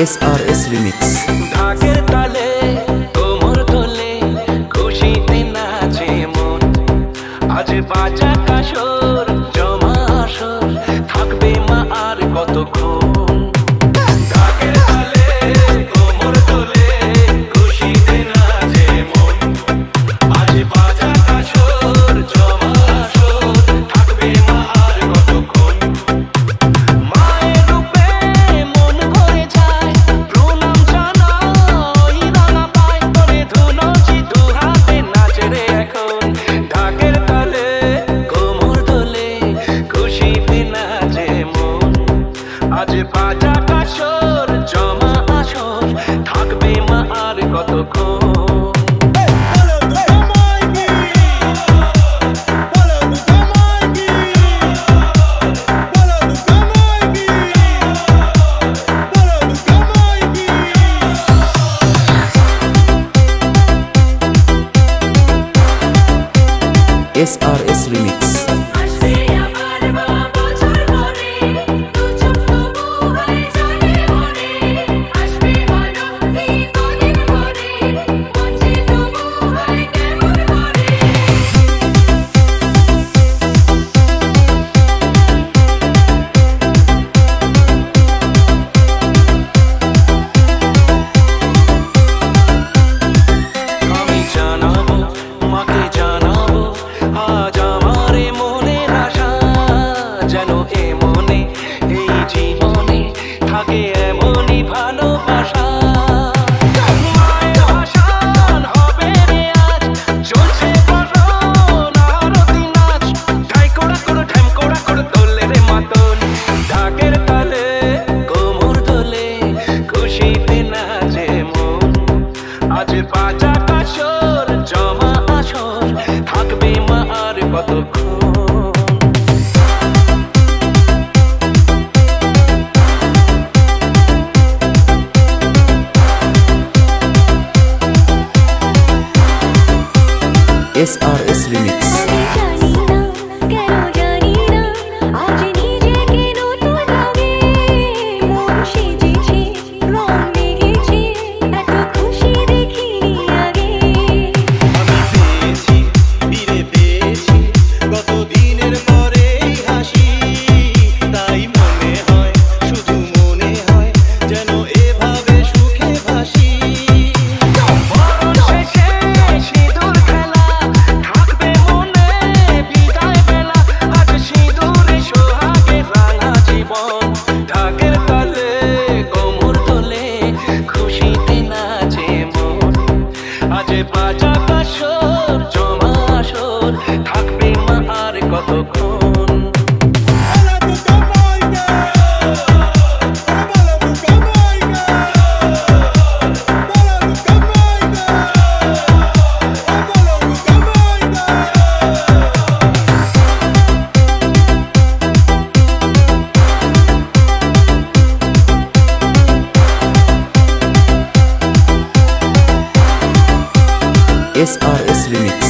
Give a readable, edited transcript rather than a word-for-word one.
SRS Remix ঢাকের তালে কোমর তোলে খুশিতে নাচে মন আজ বাজা কাসর জমা আসর থাকবে মা আর কতক্ষণ ঢাকের তালে কোমর তোলে খুশিতে নাচে মন আজ বাজা কাসর জমা আসর থাকবে মা আর কতক্ষণ মায়ের রূপে মন ভরে যায় প্রণাম জানাই রাঙা পায় করে ধুলোছি দু হাতে নাচে রে এখন ঢাকের তালে কোমর তোলে খুশিতে নাচে মন আজ বাজা কাসর জমা আসর থাকবে মা আর কতক্ষণ SRS Remix থাকে এমনই ভালোবাসা মায়ের ভাষণ হবে রে আজ চলছে করোন আরতি নাচ ঢাই কোড়া করে ঢ্যাম কোড়া করে তোলে রে মাতন ঢাকের তালে কোমর তোলে খুশিতে নাচে মন আজ বাজা কাসর জমা আসর থাকবে মা আর কতক্ষণ SRS Remix ঢাকের তালে কোমর তোলে খুশিতে নাচে মন আজ বাজা কাসর জমা আসর থাকবে মা আর কতক্ষণ SRS Remix